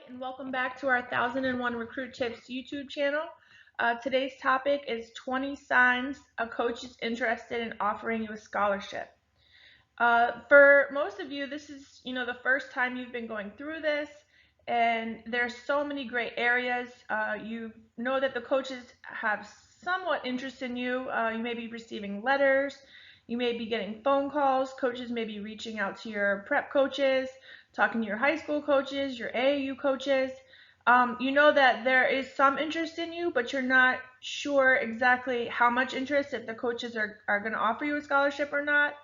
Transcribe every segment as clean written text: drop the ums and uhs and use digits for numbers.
and welcome back to our 1001 Recruit Tips YouTube channel. Today's topic is 20 signs a coach is interested in offering you a scholarship. For most of you, this is the first time you've been going through this, and there's so many great areas. You know that the coaches have somewhat interest in you. You may be receiving letters. You may be getting phone calls. Coaches may be reaching out to your prep coaches, talking to your high school coaches, your AAU coaches. You know that there is some interest in you, but you're not sure exactly how much interest, if the coaches are going to offer you a scholarship or not.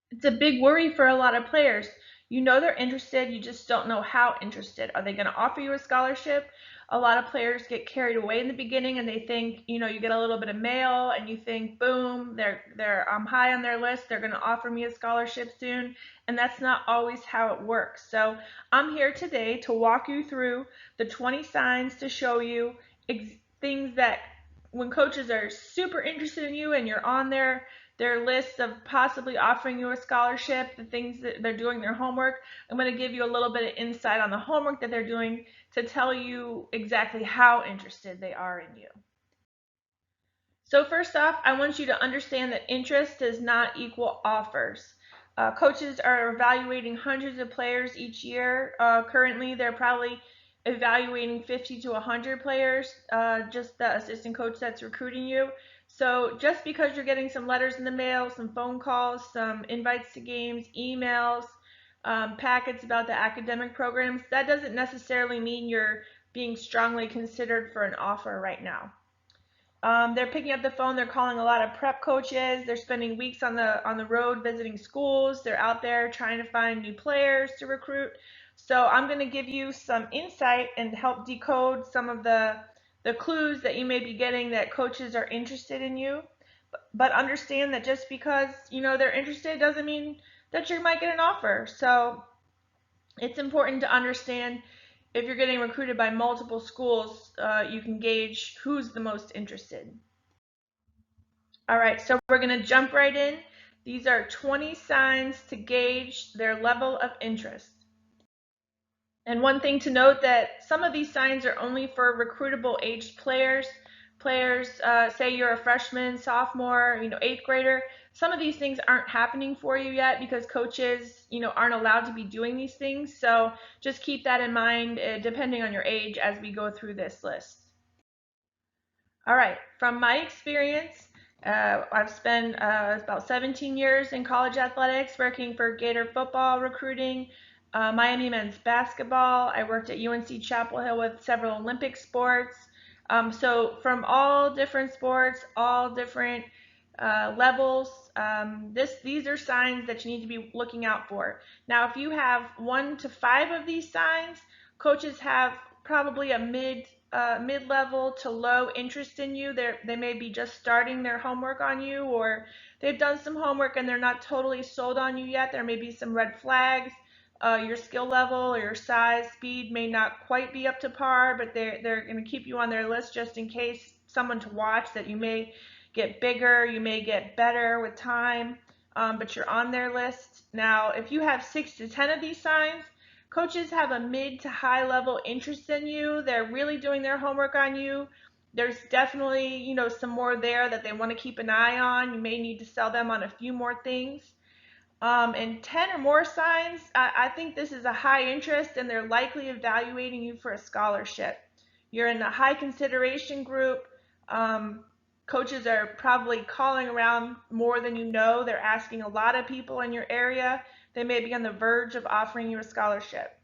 It's a big worry for a lot of players. You know they're interested, you just don't know how interested. Are they going to offer you a scholarship? A lot of players get carried away in the beginning and they think, you get a little bit of mail and you think, boom, they're high on their list, they're going to offer me a scholarship soon, and that's not always how it works. So I'm here today to walk you through the 20 signs to show you things that when coaches are super interested in you and you're on their list of possibly offering you a scholarship, the things that they're doing, their homework. I'm going to give you a little bit of insight on the homework that they're doing to tell you exactly how interested they are in you. So first off, I want you to understand that interest does not equal offers. Coaches are evaluating hundreds of players each year. Currently, they're probably evaluating 50 to 100 players, just the assistant coach that's recruiting you. So just because you're getting some letters in the mail, some phone calls, some invites to games, emails, packets about the academic programs, that doesn't necessarily mean you're being strongly considered for an offer right now. They're picking up the phone. They're calling a lot of prep coaches. They're spending weeks on the road visiting schools. They're out there trying to find new players to recruit. So I'm going to give you some insight and help decode some of the clues that you may be getting that coaches are interested in you. But understand that just because they're interested doesn't mean that you might get an offer. So it's important to understand if you're getting recruited by multiple schools, you can gauge who's the most interested. All right, so we're going to jump right in. These are 20 signs to gauge their level of interest. And one thing to note that some of these signs are only for recruitable aged players. Say you're a freshman, sophomore, eighth grader. Some of these things aren't happening for you yet because coaches, aren't allowed to be doing these things. So just keep that in mind, depending on your age, as we go through this list. All right, from my experience, I've spent about 17 years in college athletics, working for Gator football recruiting, Miami men's basketball. I worked at UNC Chapel Hill with several Olympic sports. So from all different sports, all different levels, these are signs that you need to be looking out for. Now, if you have 1 to 5 of these signs, coaches have probably a mid-level to low interest in you. They may be just starting their homework on you, or they've done some homework and they're not totally sold on you yet. There may be some red flags. Your skill level or your size, speed may not quite be up to par, but they're going to keep you on their list just in case, someone to watch, that you may get bigger, you may get better with time, but you're on their list. Now, if you have 6 to 10 of these signs, coaches have a mid to high level interest in you. They're really doing their homework on you. There's definitely, some more there that they want to keep an eye on. You may need to sell them on a few more things. And 10 or more signs, I think this is a high interest and they're likely evaluating you for a scholarship. You're in the high consideration group. Coaches are probably calling around more than you know. They're asking a lot of people in your area. They may be on the verge of offering you a scholarship.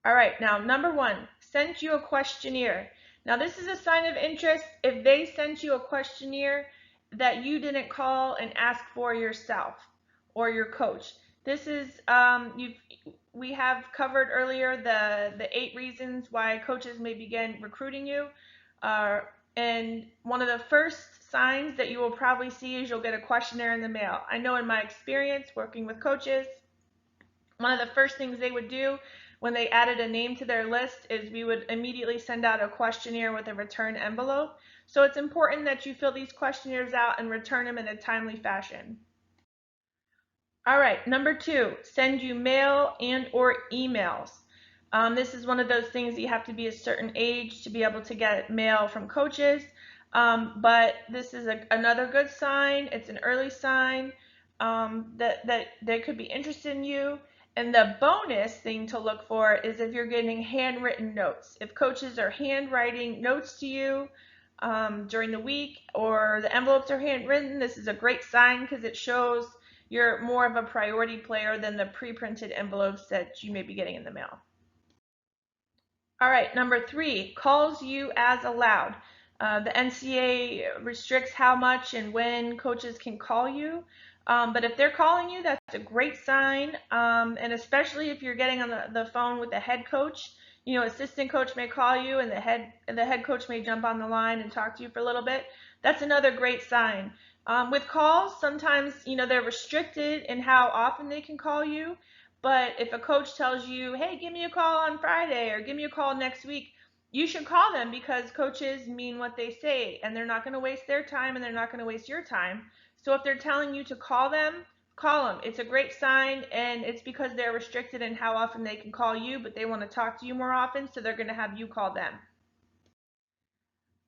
All right, now number 1, sent you a questionnaire. Now this is a sign of interest if they sent you a questionnaire that you didn't call and ask for yourself or your coach. This is, we have covered earlier the 8 reasons why coaches may begin recruiting you. And one of the first signs that you will probably see is you'll get a questionnaire in the mail. I know in my experience working with coaches, one of the first things they would do when they added a name to their list is we would immediately send out a questionnaire with a return envelope. So it's important that you fill these questionnaires out and return them in a timely fashion. All right, number 2, send you mail and or emails. This is one of those things that you have to be a certain age to be able to get mail from coaches. But this is another good sign. It's an early sign that they could be interested in you. And the bonus thing to look for is if you're getting handwritten notes. If coaches are handwriting notes to you during the week, or the envelopes are handwritten, this is a great sign because it shows you're more of a priority player than the pre-printed envelopes that you may be getting in the mail. All right, number 3, calls you as allowed. The NCAA restricts how much and when coaches can call you, but if they're calling you, that's a great sign. And especially if you're getting on the phone with the head coach, assistant coach may call you, and the head coach may jump on the line and talk to you for a little bit. That's another great sign. With calls, sometimes they're restricted in how often they can call you. But if a coach tells you, hey, give me a call on Friday or give me a call next week, you should call them because coaches mean what they say and they're not going to waste their time and they're not going to waste your time. So if they're telling you to call them, call them. It's a great sign, and it's because they're restricted in how often they can call you, but they want to talk to you more often, so they're going to have you call them.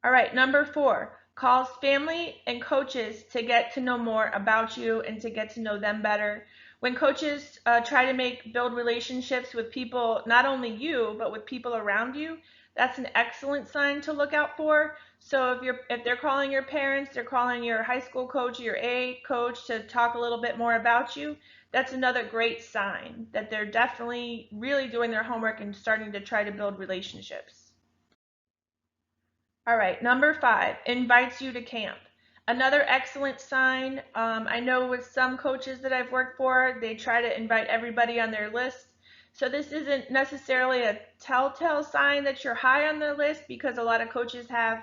All right, number 4, calls family and coaches to get to know more about you and to get to know them better. When coaches try to build relationships with people, not only you, but with people around you, that's an excellent sign to look out for. So if they're calling your parents, they're calling your high school coach, your A coach to talk a little bit more about you, that's another great sign that they're definitely really doing their homework and starting to try to build relationships. All right, number 5, invites you to camp. Another excellent sign. I know with some coaches that I've worked for, they try to invite everybody on their list. So this isn't necessarily a telltale sign that you're high on their list, because a lot of coaches have,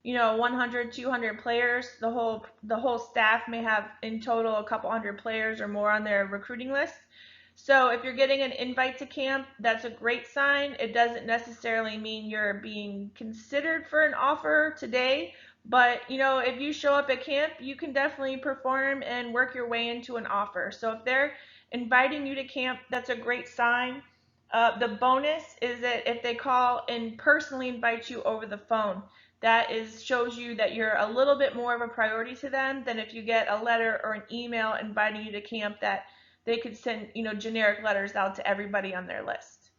100, 200 players. The whole staff may have in total a couple hundred players or more on their recruiting list. So if you're getting an invite to camp, that's a great sign. It doesn't necessarily mean you're being considered for an offer today, but if you show up at camp, you can definitely perform and work your way into an offer. So if they're inviting you to camp, that's a great sign. The bonus is that if they call and personally invite you over the phone, that shows you that you're a little bit more of a priority to them than if you get a letter or an email inviting you to camp that they could send, generic letters out to everybody on their list.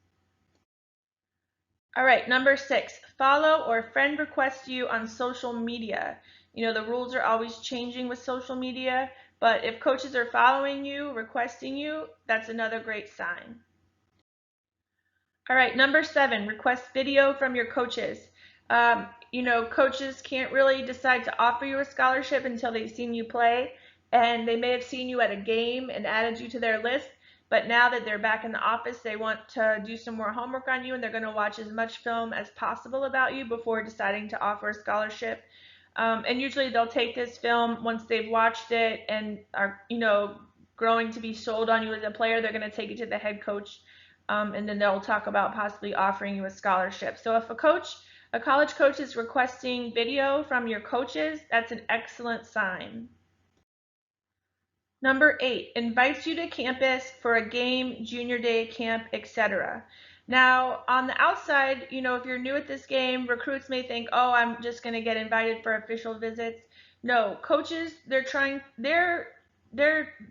All right, number 6, follow or friend request you on social media. The rules are always changing with social media, but if coaches are following you, requesting you, that's another great sign. All right, number 7, request video from your coaches. Coaches can't really decide to offer you a scholarship until they've seen you play, and they may have seen you at a game and added you to their list, but now that they're back in the office, they want to do some more homework on you, and they're going to watch as much film as possible about you before deciding to offer a scholarship. And usually they'll take this film once they've watched it and are, growing to be sold on you as a player. They're going to take it to the head coach, and then they'll talk about possibly offering you a scholarship. So if a college coach is requesting video from your coaches, that's an excellent sign. Number 8, invites you to campus for a game, junior day camp, etc. Now, on the outside, if you're new at this game, recruits may think, oh, I'm just going to get invited for official visits. No, coaches, they're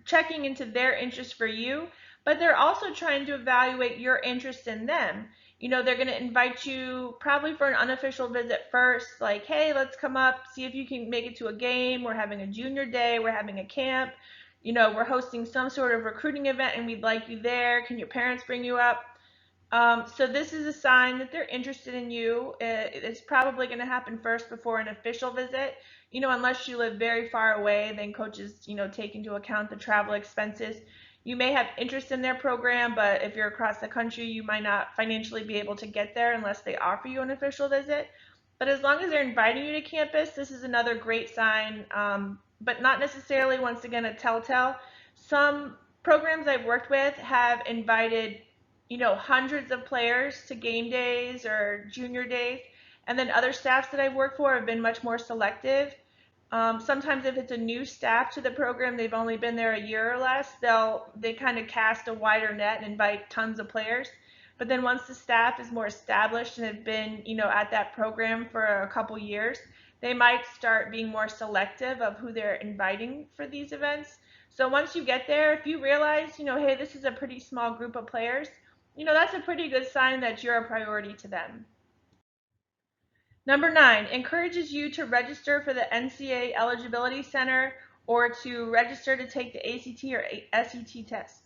checking into their interest for you, but they're also trying to evaluate your interest in them. They're going to invite you probably for an unofficial visit first, like, hey, let's come up, see if you can make it to a game. We're having a junior day, we're having a camp, we're hosting some sort of recruiting event and we'd like you there. Can your parents bring you up? So this is a sign that they're interested in you. It's probably going to happen first before an official visit. Unless you live very far away, then coaches, take into account the travel expenses. You may have interest in their program, but if you're across the country, you might not financially be able to get there unless they offer you an official visit. But as long as they're inviting you to campus, this is another great sign, but not necessarily, once again, a telltale. Some programs I've worked with have invited, hundreds of players to game days or junior days, and then other staffs that I've worked for have been much more selective. Sometimes if it's a new staff to the program, they've only been there a year or less, they kind of cast a wider net and invite tons of players. But then once the staff is more established and have been, at that program for a couple years, they might start being more selective of who they're inviting for these events. So once you get there, if you realize, hey, this is a pretty small group of players, that's a pretty good sign that you're a priority to them. Number 9, encourages you to register for the NCAA Eligibility Center or to register to take the ACT or SET test.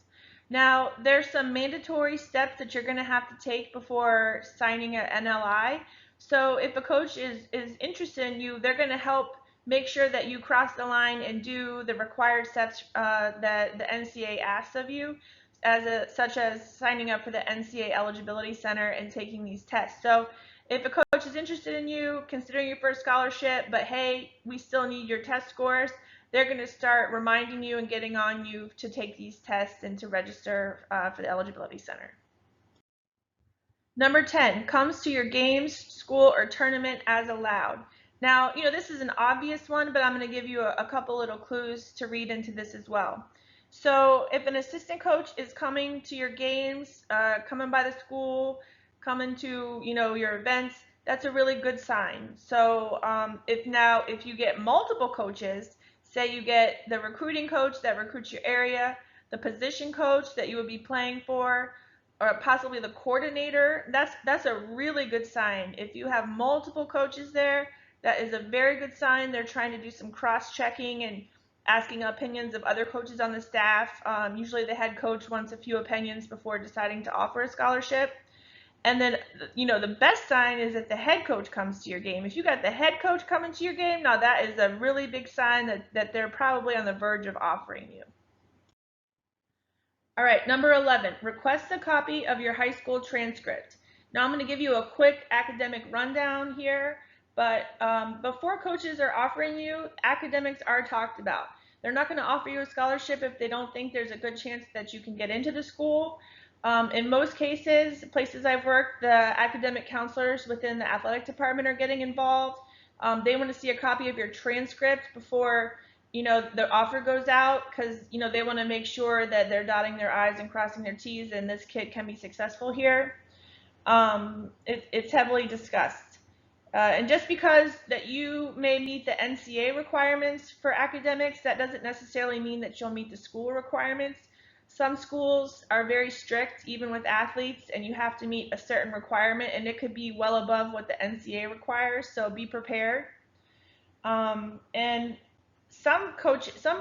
Now, there's some mandatory steps that you're going to have to take before signing an NLI. So if a coach is interested in you, they're going to help make sure that you cross the line and do the required steps that the NCAA asks of you, such as signing up for the NCAA Eligibility Center and taking these tests. So if a coach is interested in you, considering you for a scholarship, but hey, we still need your test scores, they're going to start reminding you and getting on you to take these tests and to register for the Eligibility Center. Number 10, comes to your games, school, or tournament as allowed. Now, this is an obvious one, but I'm going to give you a couple little clues to read into this as well. So if an assistant coach is coming to your games, coming by the school, coming to, your events, that's a really good sign. So if you get multiple coaches, say you get the recruiting coach that recruits your area, the position coach that you would be playing for, or possibly the coordinator, that's a really good sign. If you have multiple coaches there, that is a very good sign. They're trying to do some cross-checking and asking opinions of other coaches on the staff. Usually the head coach wants a few opinions before deciding to offer a scholarship. And then, the best sign is if the head coach comes to your game. If you got the head coach coming to your game, now that is a really big sign that they're probably on the verge of offering you. All right, number 11, request a copy of your high school transcript. Now I'm going to give you a quick academic rundown here, but before coaches are offering you, academics are talked about. They're not going to offer you a scholarship if they don't think there's a good chance that you can get into the school. In most cases, places I've worked, the academic counselors within the athletic department are getting involved. They want to see a copy of your transcript before the offer goes out, because they want to make sure that they're dotting their I's and crossing their T's and this kid can be successful here. It's heavily discussed. And just because that you may meet the NCAA requirements for academics, that doesn't necessarily mean that you'll meet the school requirements. Some schools are very strict, even with athletes, and you have to meet a certain requirement, and it could be well above what the NCAA requires, so be prepared. And some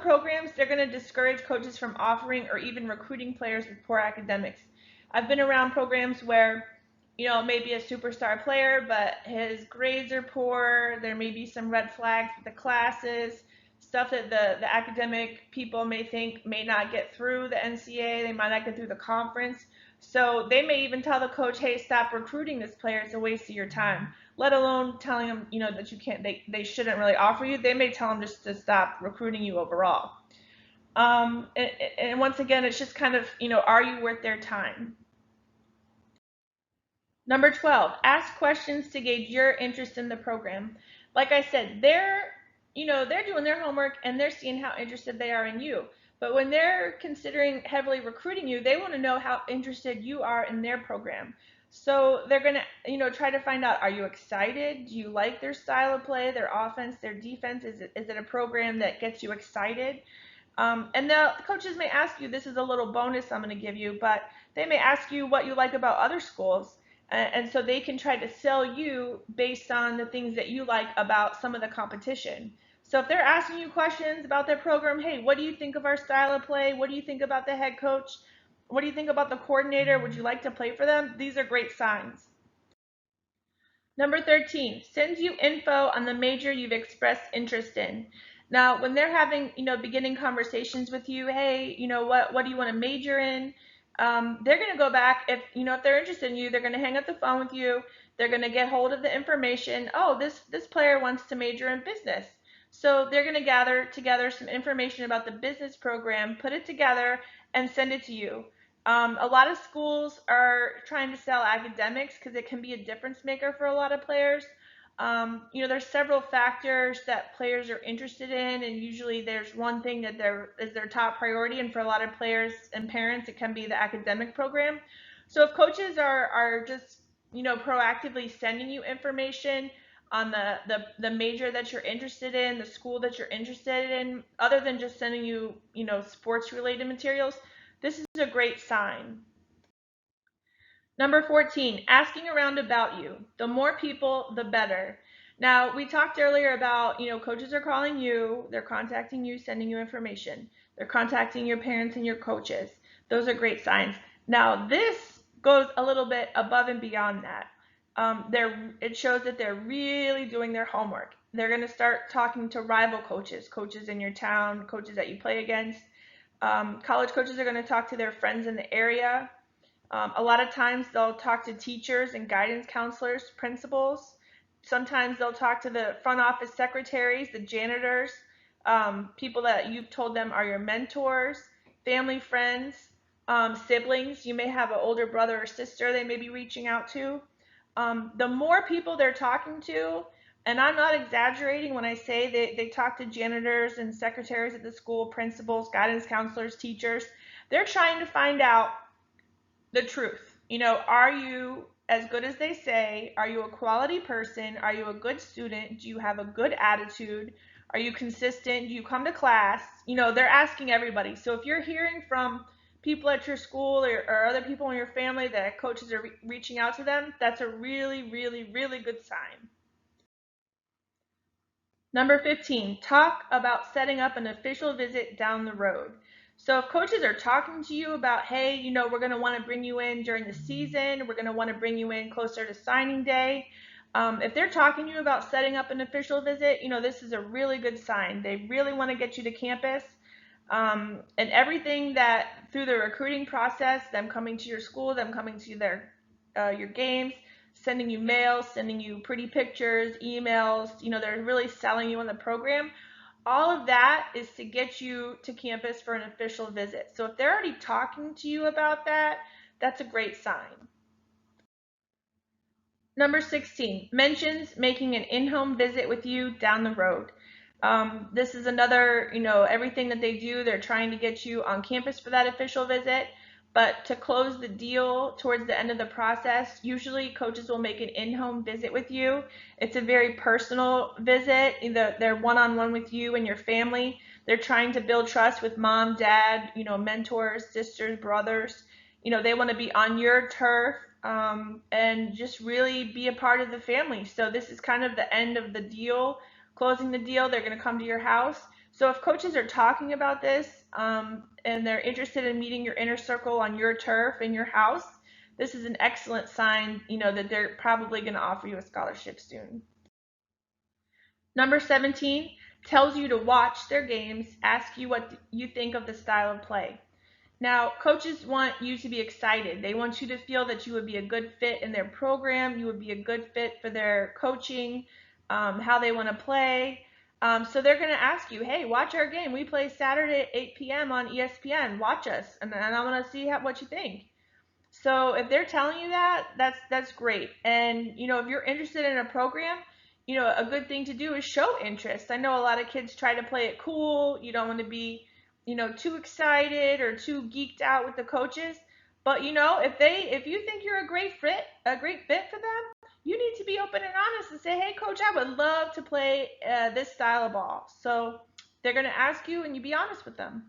programs, they're going to discourage coaches from offering or even recruiting players with poor academics. I've been around programs where, maybe a superstar player, but his grades are poor. There may be some red flags with the classes, stuff that the academic people may think may not get through the NCAA. They might not get through the conference. So they may even tell the coach, hey, stop recruiting this player. It's a waste of your time. Let alone telling them, that you can't, they shouldn't really offer you. They may tell them just to stop recruiting you overall. And once again, it's just kind of, are you worth their time? Number 12, ask questions to gauge your interest in the program. Like I said, they're doing their homework and they're seeing how interested they are in you. But when they're considering heavily recruiting you, they want to know how interested you are in their program. So they're going to, try to find out, are you excited? Do you like their style of play, their offense, their defense? Is it a program that gets you excited? And the coaches may ask you, this is a little bonus I'm going to give you, but they may ask you what you like about other schools. And so they can try to sell you based on the things that you like about some of the competition. So if they're asking you questions about their program, hey, what do you think of our style of play? What do you think about the head coach? What do you think about the coordinator? Would you like to play for them? These are great signs. Number 13, sends you info on the major you've expressed interest in. Now, when they're having, beginning conversations with you, hey, what do you want to major in? They're going to go back, if they're interested in you, they're going to hang up the phone with you. They're going to get hold of the information. Oh, this player wants to major in business. So they're going to gather together some information about the business program, put it together, and send it to you. A lot of schools are trying to sell academics because it can be a difference maker for a lot of players. There's several factors that players are interested in, and usually there's one thing that is their top priority. And for a lot of players and parents, it can be the academic program. So if coaches are just proactively sending you information on the major that you're interested in, the school that you're interested in, other than just sending you sports related materials, this is a great sign. Number 14, asking around about you. The more people, the better. Now, we talked earlier about, coaches are calling you, they're contacting you, sending you information. They're contacting your parents and your coaches. Those are great signs. Now, this goes a little bit above and beyond that. It shows that they're really doing their homework. They're going to start talking to rival coaches, coaches in your town, coaches that you play against. College coaches are going to talk to their friends in the area. A lot of times they'll talk to teachers and guidance counselors, principals. Sometimes they'll talk to the front office secretaries, the janitors, people that you've told them are your mentors, family, friends, siblings. You may have an older brother or sister they may be reaching out to. The more people they're talking to, and I'm not exaggerating when I say they talk to janitors and secretaries at the school, principals, guidance counselors, teachers, they're trying to find out the truth. Are you as good as they say? Are you a quality person? Are you a good student? Do you have a good attitude? Are you consistent? Do you come to class? They're asking everybody. So if you're hearing from people at your school or other people in your family that coaches are reaching out to them, that's a really, really, really good sign. Number 15, talk about setting up an official visit down the road. So if coaches are talking to you about, hey, we're going to want to bring you in during the season, we're going to want to bring you in closer to signing day. If they're talking to you about setting up an official visit, this is a really good sign. They really want to get you to campus. And everything that through the recruiting process, them coming to your school, them coming to your games, sending you mail, sending you pretty pictures, emails, they're really selling you on the program. All of that is to get you to campus for an official visit. So if they're already talking to you about that, that's a great sign. Number 16, mentions making an in-home visit with you down the road. This is another, everything that they do, they're trying to get you on campus for that official visit. But to close the deal towards the end of the process, usually coaches will make an in-home visit with you. It's a very personal visit. They're one-on-one with you and your family. They're trying to build trust with mom, dad, mentors, sisters, brothers. They want to be on your turf, and just really be a part of the family. So this is kind of the end of the deal, closing the deal. They're going to come to your house. So if coaches are talking about this, and they're interested in meeting your inner circle on your turf in your house, this is an excellent sign, that they're probably going to offer you a scholarship soon. Number 17, tells you to watch their games, ask you what you think of the style of play. Now, coaches want you to be excited. They want you to feel that you would be a good fit in their program, you would be a good fit for their coaching, how they want to play. So they're going to ask you, hey, watch our game. We play Saturday at 8 p.m. on ESPN. Watch us, and I want to see what you think. So if they're telling you that, that's great. And if you're interested in a program, a good thing to do is show interest. I know a lot of kids try to play it cool. You don't want to be, too excited or too geeked out with the coaches. But if you think you're a great fit for them, you need to be open and honest and say, hey, coach, I would love to play this style of ball. So they're going to ask you, and you be honest with them.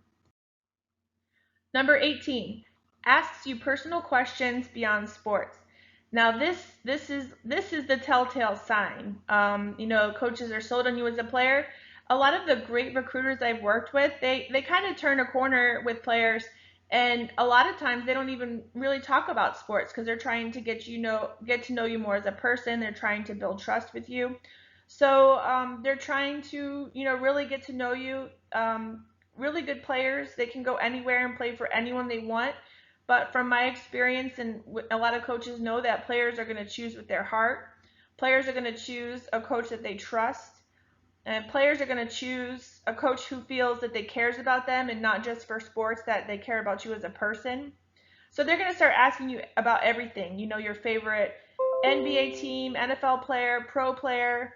Number 18, asks you personal questions beyond sports. Now this is the telltale sign. Coaches are sold on you as a player. A lot of the great recruiters I've worked with, they kind of turn a corner with players, and a lot of times they don't even really talk about sports because they're trying to get to know you more as a person. They're trying to build trust with you. So they're trying to really get to know you. Really good players, they can go anywhere and play for anyone they want. But from my experience, and a lot of coaches know that players are going to choose with their heart. Players are going to choose a coach that they trust. And players are going to choose a coach who feels that they cares about them and not just for sports, that they care about you as a person. So they're going to start asking you about everything, your favorite NBA team, NFL player, pro player,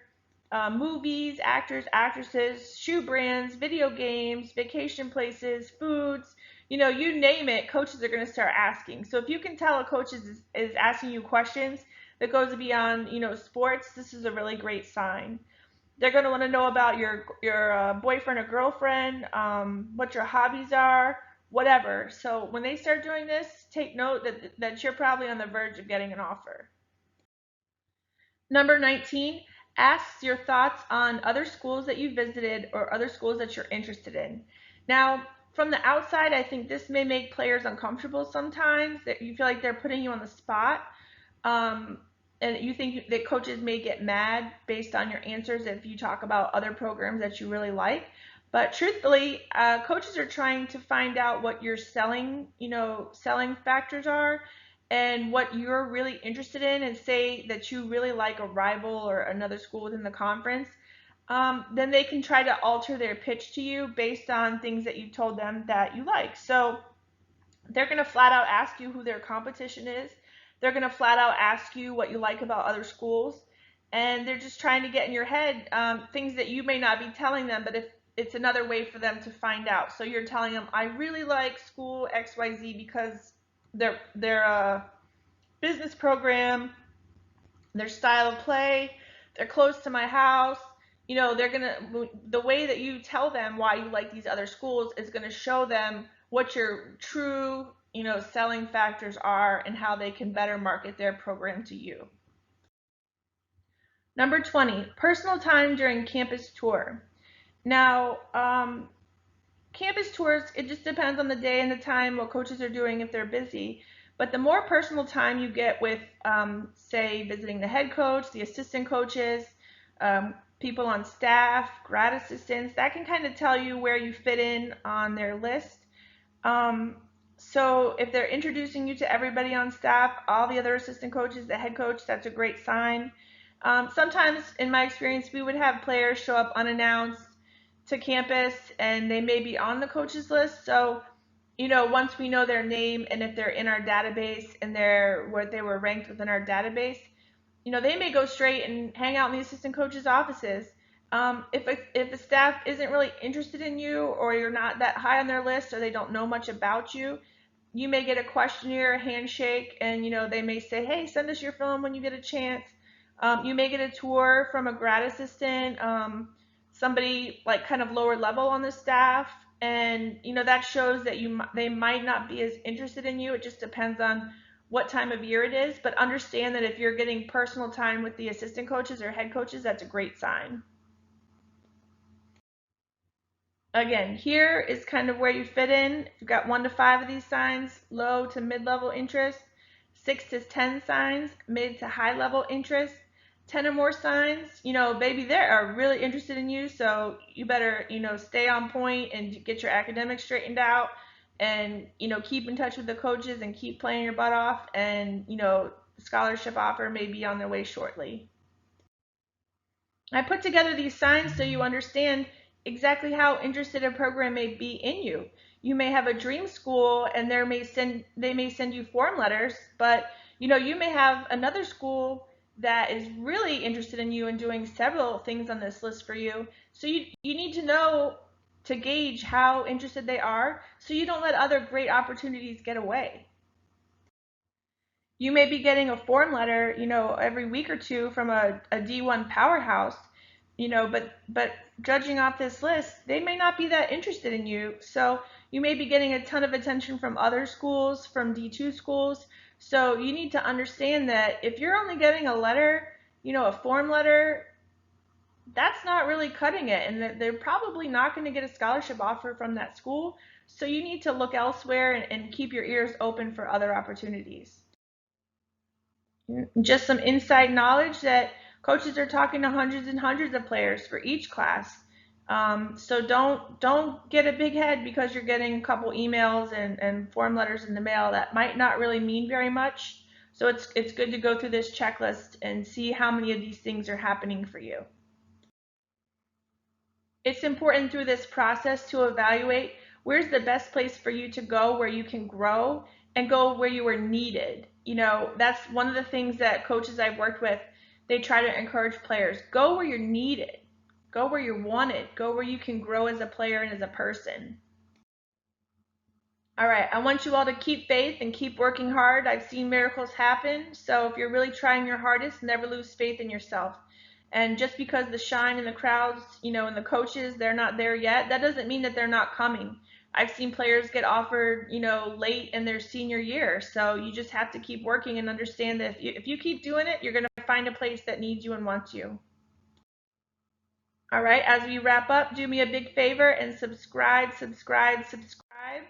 movies, actors, actresses, shoe brands, video games, vacation places, foods, you name it, coaches are going to start asking. So if you can tell a coach is asking you questions that goes beyond, sports, this is a really great sign. They're going to want to know about your boyfriend or girlfriend, what your hobbies are, whatever. So when they start doing this, take note that you're probably on the verge of getting an offer. Number 19, asks your thoughts on other schools that you visited or other schools that you're interested in. Now, from the outside, I think this may make players uncomfortable sometimes, that you feel like they're putting you on the spot. Um, and you think that coaches may get mad based on your answers if you talk about other programs that you really like. But truthfully, coaches are trying to find out what your selling factors are and what you're really interested in, and say that you really like a rival or another school within the conference. Then they can try to alter their pitch to you based on things that you told them that you like. So they're going to flat out ask you who their competition is. They're going to flat out ask you what you like about other schools. And they're just trying to get in your head things that you may not be telling them, but if it's another way for them to find out. So you're telling them, I really like school XYZ because their business program, their style of play, they're close to my house. They're gonna the way that you tell them why you like these other schools is gonna show them what your true, selling factors are and how they can better market their program to you. Number 20, personal time during campus tour. Now, campus tours, it just depends on the day and the time, what coaches are doing if they're busy. But the more personal time you get with, say, visiting the head coach, the assistant coaches, people on staff, grad assistants, that can kind of tell you where you fit in on their list. Um, so if they're introducing you to everybody on staff, all the other assistant coaches, the head coach, that's a great sign. Sometimes, in my experience, we would have players show up unannounced to campus and they may be on the coaches list. So, once we know their name and if they're in our database and they're where they were ranked within our database, they may go straight and hang out in the assistant coaches' offices. If the staff isn't really interested in you, or you're not that high on their list, or they don't know much about you, you may get a questionnaire, a handshake, and they may say, "Hey, send us your film when you get a chance." You may get a tour from a grad assistant, somebody like kind of lower level on the staff, and that shows that they might not be as interested in you. It just depends on what time of year it is, but understand that if you're getting personal time with the assistant coaches or head coaches, that's a great sign. Again, here is kind of where you fit in. You've got 1 to 5 of these signs, low to mid-level interest, 6 to 10 signs, mid to high-level interest, 10 or more signs, baby, they are really interested in you, so you better, stay on point and get your academics straightened out, and, keep in touch with the coaches and keep playing your butt off, and, scholarship offer may be on their way shortly. I put together these signs so you understand exactly how interested a program may be in you. You may have a dream school and they may send you form letters, but you may have another school that is really interested in you and doing several things on this list for you. So you need to know to gauge how interested they are so you don't let other great opportunities get away. You may be getting a form letter, every week or two from a D1 powerhouse, but judging off this list, they may not be that interested in you. So you may be getting a ton of attention from other schools, from D2 schools. So you need to understand that if you're only getting a letter, a form letter, that's not really cutting it, and that they're probably not going to get a scholarship offer from that school. So you need to look elsewhere and keep your ears open for other opportunities. Just some inside knowledge that coaches are talking to hundreds and hundreds of players for each class. So don't get a big head because you're getting a couple emails and form letters in the mail that might not really mean very much. So it's good to go through this checklist and see how many of these things are happening for you. It's important through this process to evaluate where's the best place for you to go where you can grow and go where you are needed. That's one of the things that coaches I've worked with, they try to encourage players, go where you're needed, go where you're wanted, go where you can grow as a player and as a person. All right, I want you all to keep faith and keep working hard. I've seen miracles happen. So if you're really trying your hardest, never lose faith in yourself. And just because the shine in the crowds, and the coaches, they're not there yet, that doesn't mean that they're not coming. I've seen players get offered, late in their senior year. So you just have to keep working and understand that if you keep doing it, you're going to find a place that needs you and wants you. All right, as we wrap up, do me a big favor and subscribe, subscribe, subscribe.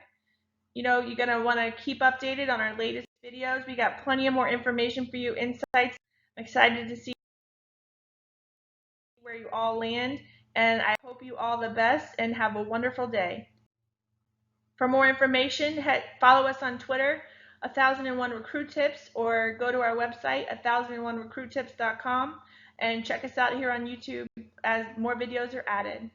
You're going to want to keep updated on our latest videos. We got plenty of more information for you, insights. I'm excited to see where you all land, and I hope you all the best and have a wonderful day. For more information, follow us on Twitter, 1001 Recruit Tips, or go to our website, 1001recruittips.com, and check us out here on YouTube as more videos are added.